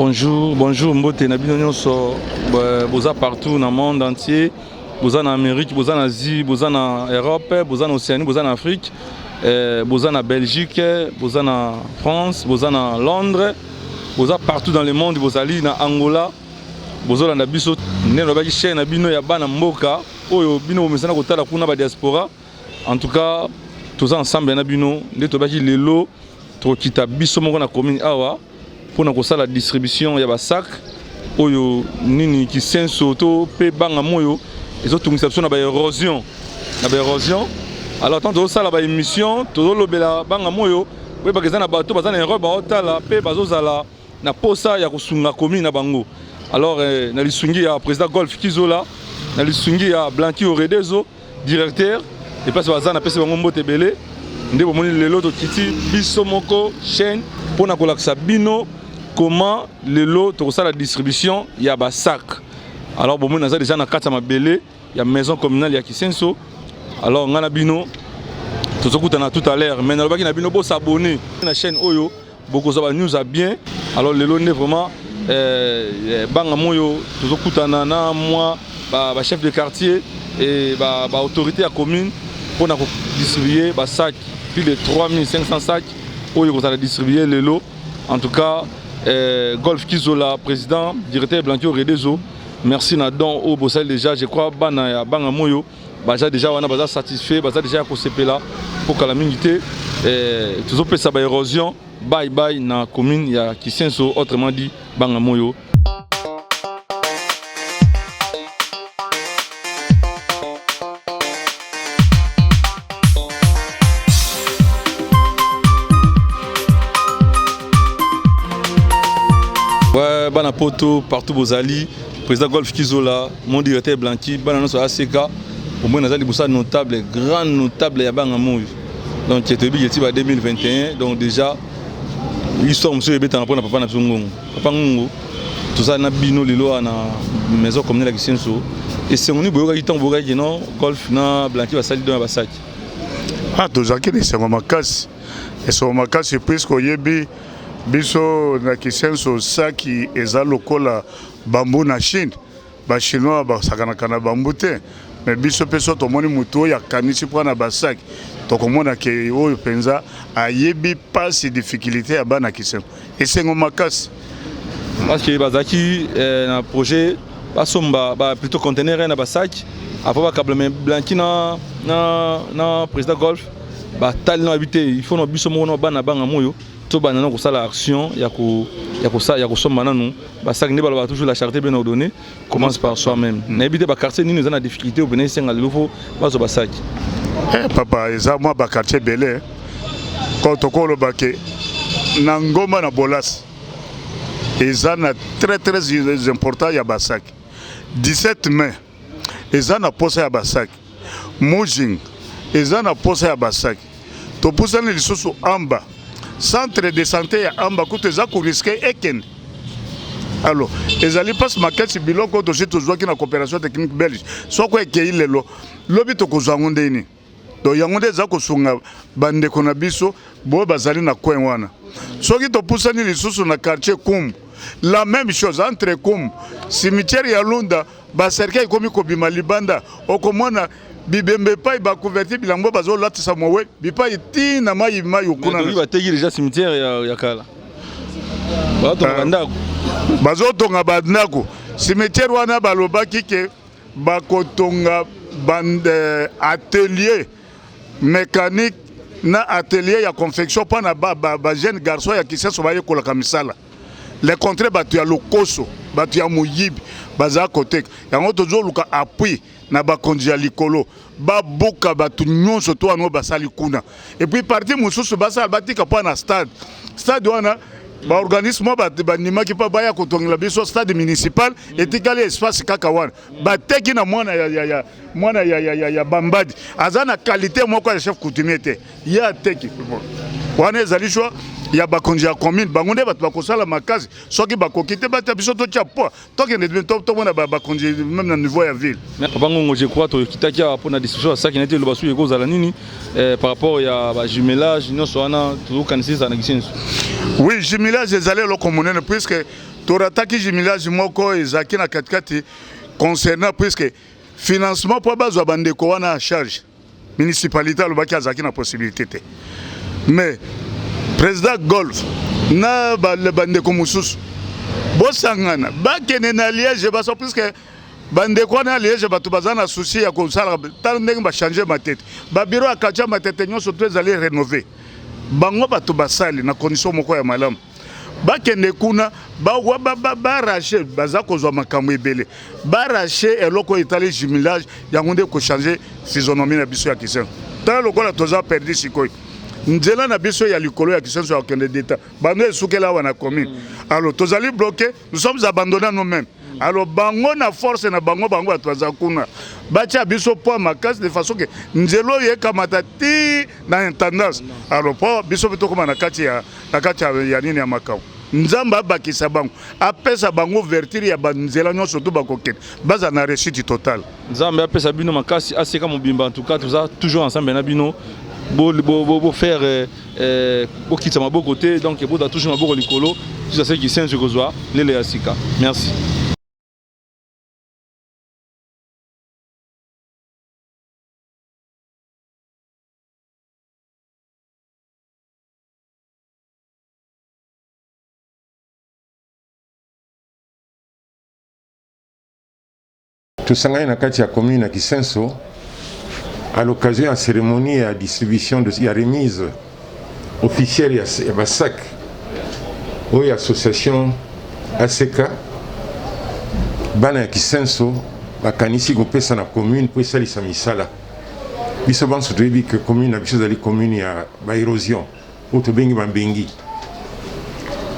Bonjour, bonjour, Mbote Nabino Nyonso, boza partout dans le monde entier, boza en Amérique, boza en Asie, boza en Europe, boza en Océanie, boza en Afrique, boza en Belgique, boza en France, boza en Londres, boza partout dans le monde, boza en Angola, boza en Abiso, Nélobaki Chen, Nabino Yabana Mboka, Oyo Bino Mesana Kotala Kuna ba diaspora. En tout cas, tous ensemble Nabino, Netobaki Lelo, Trokita Biso Moko na commune Awa. Pour nous la distribution, il y a des sacs, nini qui senso to pe banga moyo, et autres conceptions na érosion, Alors tant que ça la émission, tout le bela banga moyo, oui parce que na bateau, parce que na robe otala pe bazo zala na posa ya kusunga commune na bango. Alors na lisungi ya président Golf Kizola, na lisungi ya Blanqui Oredezo, directeur, et parce que bazana pese bango mbote belé, ndé bomoni lelo to kiti biso moko chaîne pour na kolaksa bino. Comment le lot de la distribution, il y a des sacs. Alors, bon, on a déjà dans 4 mabélé, il y a une maison communale, il y a qui senso. Alors, on a bino, tout ce qu'on a tout à l'heure. Mais on a bino pour s'abonner à la chaîne Oyo, beaucoup de news à bien. Alors, le lot est vraiment banga moyo, tout ce qu'on a moi, chef de quartier et autorité à commune pour distribuer des sacs, plus de 3500 sacs. Oyo, on a distribué le lot. En tout cas, Golf Kizola, président, directeur Blanqui Oredezo, merci Nadon au Bossel déjà, je crois Bana Moyo, Baja déjà on a déjà satisfait, Baja déjà CP là pour calamité, toujours peut ça érosion, bye bye na commune il y a qui senso autrement dit Banga Moyo. Ouais, Banapoto, partout Bozali, président Golf Kizola, mon directeur Blanqui, Bananos ACK, au moins nous avons des notables, grands notables, il y a Bangamouy. Donc c'est en 2021, donc déjà, l'histoire monsieur Ebeta n'a pas papa na Zongongo. Papa Ngongo, tout ça n'a bino lilo na maison communale qui senso. Et c'est on y boga qui tombe boga qui non, Golf na Blanqui va salir dans la sac. Ah, tout ça qui est ma casse. Et sur ma casse, c'est presque yebi. Biso na kisenso saki eza lokola bambu na Chine ba chinois ba sakana kana bambu te mais biso peso to moni muto ya kanisi prana basaki to komona ke oyo penza ayebi pas ces difficultés ya bana kisenso esengo makasi parce que bazaki na projet basomba ba plutôt conteneur na basaki après ba câble Blanqui na président Golf ba tal na habité il faut no biso mo no bana banga moyo tout banana ko sala action ya ko somba nanu ba sak ne ba toujours la charité bien ordonnée commence par soi-même na habité ba quartier ni nous en a difficulté au benin senga lofo ba zo ba sak papa eza moi ba quartier belé quand to ko lo ba ke na ngoma na bolas eza na très important ya ba sak 17 mai eza na posa ya ba sak mujing eza na posa ya ba sak to pusana lisusu amba centre de santé ya amba kutu eza ko risquer eken. Alors, ezali pas maquette biloko to jito zwa ki na coopération technique belge. Soko ekei lelo lobi to kozwa ngonde ni. Do yangonde eza ko sunga bande kona biso bo bazali na coin wana. Soki to pusani lisusu na quartier Kum. La même chose entre Kum, cimetière ya Lunda, ba cercueil komi ko bima libanda, okomona bibembe pa ba convertir bilango bazo latisa mowe bipa iti na mai ukuna na ba tegi déjà cimetière ya kala bato ngandako bazo tonga bandako cimetière wana balobaki ke bakotonga bande atelier mécanique na atelier ya confection pa na ba jeune garçon ya kisenso ba yekola kamisala les contrats batu ya lokoso batu ya moyibi baza côté yango tozo luka appui na bakonzi ya likolo baboka batu nyonso to wana basali kuna et puis parti mususu basala batika pa na stade wana ba organisme banima ki pa baya kotongela biso stade municipal etikali espace kaka wana bateki na mwana ya bambadi azana qualité moko ya chef coutumier te ya teki wana ezali choix ya bakonzi ya commune bango nde bato bakosala makasi soki bakoki te bata biso totia poids tokende tomona bakonzi même na niveau ya ville. Papa Ngongo, je crois tokitaki pour na discussion ya saki nete lobasu ekozala nini par rapport ya ba jumelage nyonso wana tozokanisi na kisenso. Oui, jumelage ezali eloko monene puisque torataki jumelage moko ezaki na katikati concernant puisque financement pour bazwa bandeko wana à charge municipalité alobaki azaki na possibilité te mais président Golf na bandeko mosusu bosangana bakene na Liège baso puisque bandeko wana Liège bato baza na souci ya kosala tala ndenge bachange matete babiro akacha matete nyonso to ezali rénové bango bato basali na condition moko ya malamu bakende kuna barache baza kozwa makambo ebele barache eloko etali jumelage yango nde kochange physionomie na biso ya Kisenso tala lokola toza perdi sikoyo nzela na biso ya likolo ya Kisenso ya kende d'État bando esukela awa na commune alors tozali bloqué nous sommes abandonnés à nous-mêmes alors bango na force na bango bato baza kuna batia biso po makasi de façon que nzelo yekamata ti na intendance alors po biso bitokoma na kati ya nini ya makao nzamba abakisa bango apesa bango ouverture ya banzela nyonso to bakokende baza na réussite totale nzamba apesa bino makasi aseka mobimba en tout cas toza toujours ensemble na bino beau faire beau quitter ma beau côté donc beau da toujours ma beau likolo tout ça qui sent je kozwa lele asika merci. Tosangani na kati ya commune ya Kisenso à l'occasion de la cérémonie de distribution de la remise officielle de la SAC ou l'association ACK bana ya Kisenso bakanisi kopesa na commune pour esalisa misala biso banso toyebi que commune na biso ezali commune ya baérosion oyo tobengi bambengi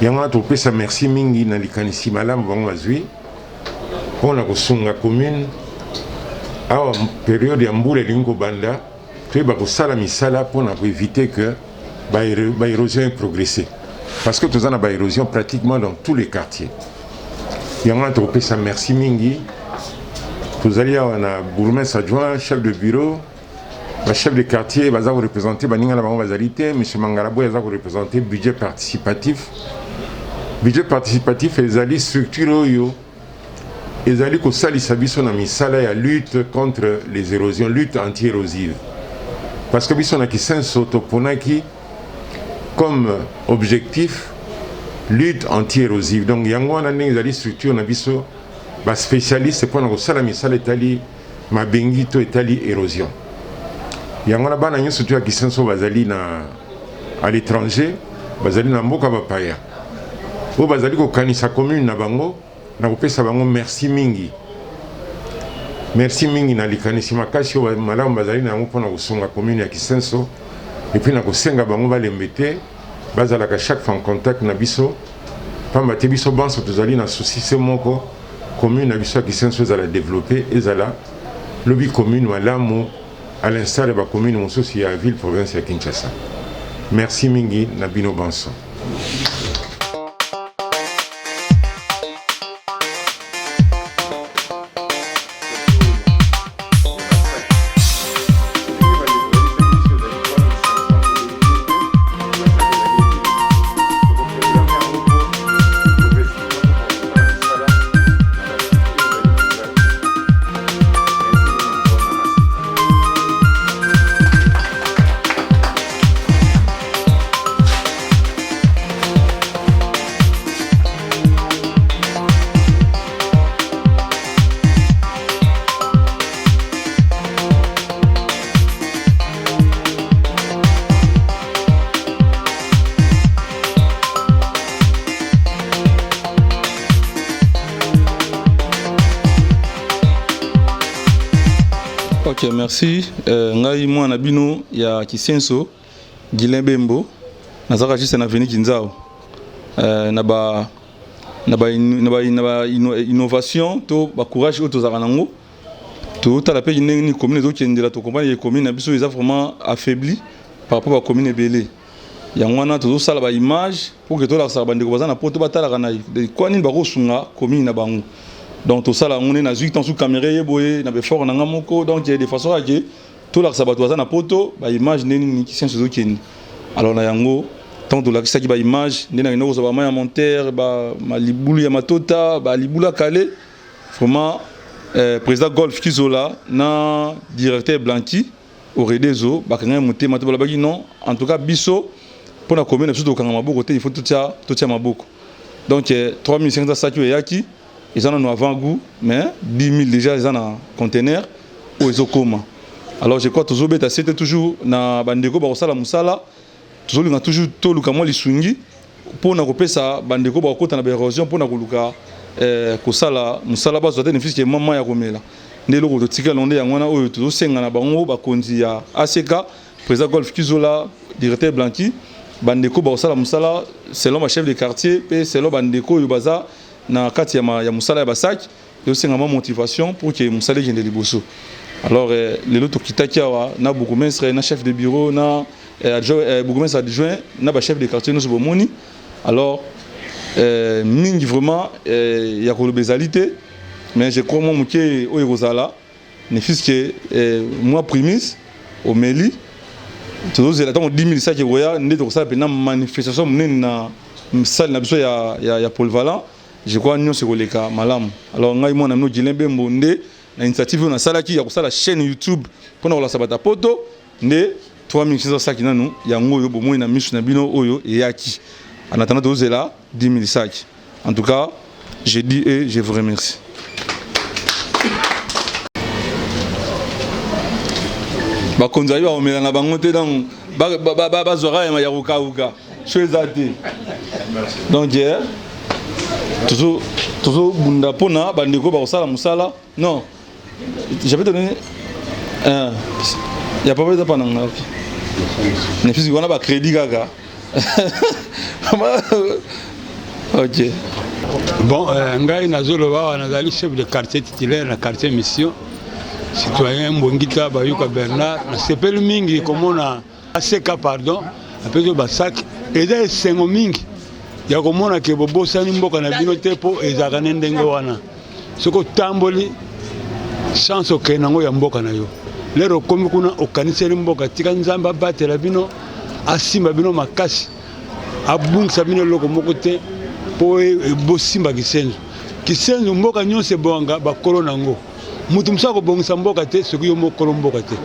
yango wana topesa merci mingi na likanisi malamu bango bazwi mpona kosunga commune awa période ya mbula elingi kobanda toyeba kosala misala mpona koéviter que baérosion eprogresse parce que toza na baérosion pratiquement dans tous les quartiers yango wana tokopesa merci mingi tozali awa na bourgmestre adjoint chef de bureau bachef de quartier baza koreprésente baninga na bango bazali te m Mangalaboy aza koreprésente budget participatif ezali structure oyo ezali kosalisa biso na misala ya lutte contre les érosions, lutte anti-érosive. Parce que biso na Kisenso toponaki comme objectif lutte anti-érosive. Donc yango wana ndenge ezali structure na biso ba spécialiste mpona kosala misala etali mabengi to etali érosion. Yango na bana nyonso to ya Kisenso bazali à l'étranger, bazali na mboka bapaya. Oyo bazali kokanisa commune na bango na kopesa bango merci mingi na likanisi makasi oyo malamu bazali na yango mpona kosunga commune ya Kisenso epuis na kosenga bango balembe te bazalaka chaque fois en contact na biso pamba te biso banso tozali na souci se moko commune na biso ya Kisenso ezala développé ezala lobi commune malamu à l'instar ya bacommune mosusu ya ville province ya Kinshasa. Merci mingi na bino banso. Ok, merci. Ngai mwana bino ya Kisenso, Guilain Bembo, nazaka juste na veni Kinzao. Na innovation to ba courage auto zaranango. To ta la pe ni commune zo kendela to compagnie commune na biso eza vraiment affaibli par rapport à commune belé. Yango wana to sala ba image pour que to la sa bande ko bazana poto batala kana ko nini ba ko sunga commune na bango. Donc tout ça là on est na 8 ans sous caméra yeboye na be fort na ngamoko donc il y a des façons à que tout la sabato za na poto ba image neni ni Kisenso zo kendi alors na yango tant de lakisaki ba image ndena ino ko ba monteur ba malibulu ya matota ba libula kale vraiment président Golf Kizola na directeur Blanqui au redezo ba kanga motema to ba baki non en tout cas biso pour la commune biso to kanga maboko te il faut tout tia maboko donc 3500 sacs yaki ils en ont avant goût mais 10 000 déjà ils en ont conteneur ou ils ont comment alors je crois toujours beta c'était toujours na bandeko ba sala musala toujours nga toujours to luka mo lisungi pour na kopesa bandeko ba kota na érosion pour na koluka ko sala musala ba zote ne fiske mama ya komela ndelo ko tika londe ya ngwana oyo to senga na bango ba konzi ya ACK président Golf Kizola directeur Blanqui bandeko ba sala musala selon ma chef de quartier et selon bandeko yo baza na kati ya musala ya basaki yo senga ma motivation pour que musala gende liboso alors les autres kitaki awa na bourgmestre na chef de bureau na bourgmestre adjoint na ba chef de quartier no sobomoni alors mingi vraiment ya ko bezalité mais je crois mon que o Rosala ne fils que moi primis au Meli tous les attends 10 000 sacs roya ndé to ça na manifestation na salle na biso ya Paul Valant je crois nous c'est koleka malam alors ngai moi na no Gilembe Mbonde na initiative na sala ki ya ko sala chaîne YouTube pour na la sabata poto ndé 3600 sacs nanu ya ngoyo bomo na misu na bino oyo yaki en attendant tous là 10 000 sacs en tout cas je dis et je vous remercie. Bakonzi ba omela na bango te donc ba zora ya yaruka uka chezate donc hier toujours bunda pona bandeko ba osala musala non j'avais donné il y a pas besoin de pananga ne fisi wana ba crédit gaga OK bon ngai nazolo ba nazali chef de quartier titulaire na quartier mission citoyen Mbongita Bayuka Bernard na sepelu mingi komona ACK pardon apezo basak eza esengo mingi ya komona ke bobosani mboka na bino te po ezaka ndenge wana soko tamboli chance okenango ya mboka na yo lero komi kuna okaniseli mboka tika nzamba batela bino asimba bino makasi abungisa bino loko moko te po bosimba kisenzo mboka nyonse bonga bakolo nango mutu musako bongisa mboka te soki yo mokolo mboka te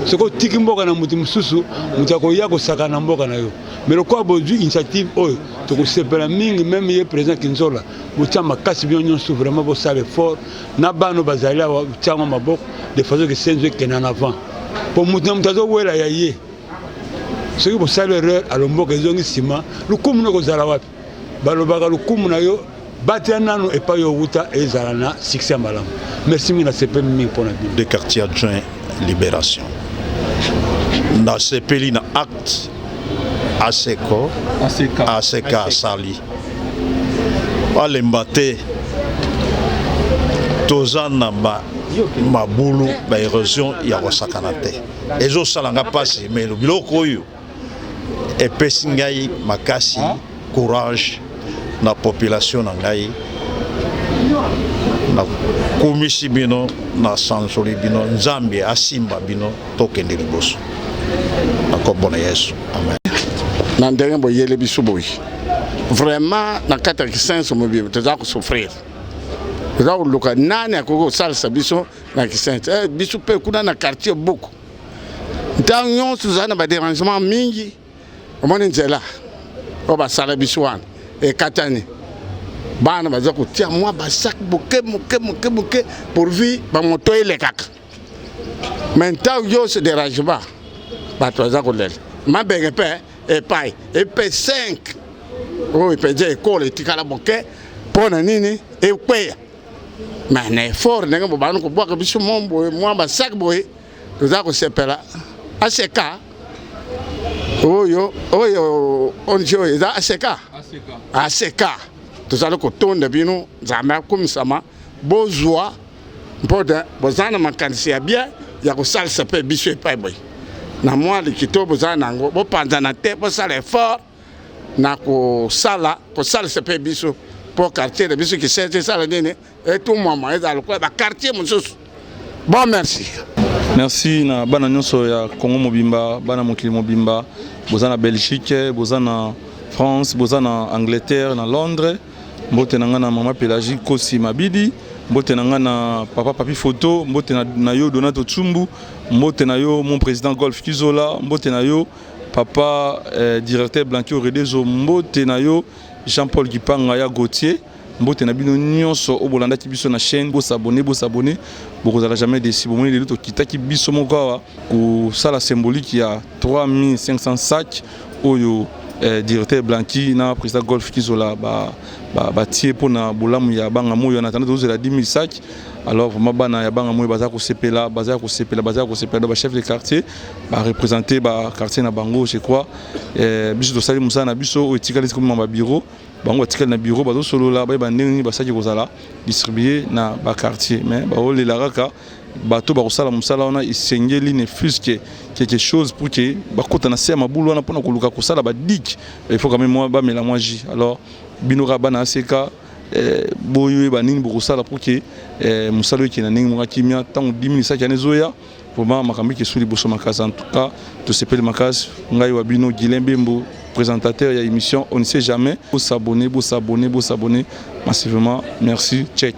soko tiki mboka na mutu mususu mutu akoya kosaka na mboka na yo mais lokwa bozwi initiative oyo tokosepela mingi même ye président Kinzola botia makasi bino nyonso vraiment bosala effort na bano bazali awa tiango maboko de façon que senzo ekende en avant po mutu na mutu azowela ya ye soki bosala erreur alomboka ezongi nsima lukumu no kozala wapi balobaka lukumu na yo batia nano epai yo wuta ezala na succès ya malamu. Merci mingi na sepe mingi mpona bino de quartier adjoint libération na sepeli na acte ACK asali balemba te toza na mabulu ba érosion ya kosakana te ezosalanga mpasi mais biloko oyo epesi ngai makasi courage na population na ngai na komisi bino na sansoli bino nzambe asimba bino tokende liboso na kombo na Yesu amen na ndenge boyele biso boyi vraiment na kati ya kisenso mobibo toza kosouffrir toza koluka nani akoki kosalisa biso na kisenso biso mpe kuna na quartier beaucoup ntango nyonso toza na badérangement mingi omoni nzela oyo basala biso wana ekatani bana baza kotia mwa basak moke pourvu bamoto elekaka mais ntango nyonso dérangement bato baza kolela mabenge mpe epai epe 5 oyo epenza ekole etikala moke mpo na nini ekweya mais na effort ndenge bobana kobwaka biso momboye mwa basak boye toza kosepela ACK oyo onje oyo eza ACK tozali kotonda bino nzambe akomisama bozwa mpo boza na makanisi ya bien ya kosalisa mpe biso epai boye na mwa likito boza nango bopanzana te bosala effort na kosalisa mpe biso mpo quartier na biso kisenso esala nini etumwama ezala lokola baquartier mosusu bon merci na bana nyonso ya Congo mobimba bana mokili mobimba boza na Belgique boza na France, boza na Angleterre, na Londres. Mbote nanga na maman Pélagie Kosi Mabidi. Mbote nanga na papa Papi Photo. Mbote na yo Donato Tsumbu. Mbote na yo mon président Golf Kizola. Mbote na yo papa directeur Blanqui Oredezo. Mbote na yo Jean-Paul Kipanga ya Gauthier. Mbote na bino nyonso obolanda ki biso na chaîne bo s'abonner bokozala jamais déçu bomoni lelo to kitaki biso moko awa ko sala symbolique ya 3500 sacs oyo directeur Blanqui na président Golf Kizola ba tie pona bolamu ya banga moyo na tanda tozela 10 000 sacs. Alors vraiment bana ya banga moyo baza ko sepela ba chef de quartier ba représenter ba quartier na bango je crois biso to sali musana biso otikali comme ba bureau bango atikali na bureau bazo solo la ba ndenge basaki kozala distribuer na ba quartier mais ba olela kaka bato ba kosala musala ona isengeli ne fût que quelque chose pour que ba kota na sema bulu wana pona koluka kosala ba dik il faut quand même moi ba mela moi ji alors binora bana aseka boyo banini bokosala pour que musalo ki na ningi mo kimia tango 10 000 sacs anezoya vraiment makambi ke suli boso makasa en tout cas to sepeli makasi ngai wa bino Gilembembo présentateur ya émission on ne sait jamais. Vous s'abonner massivement. Merci. Check.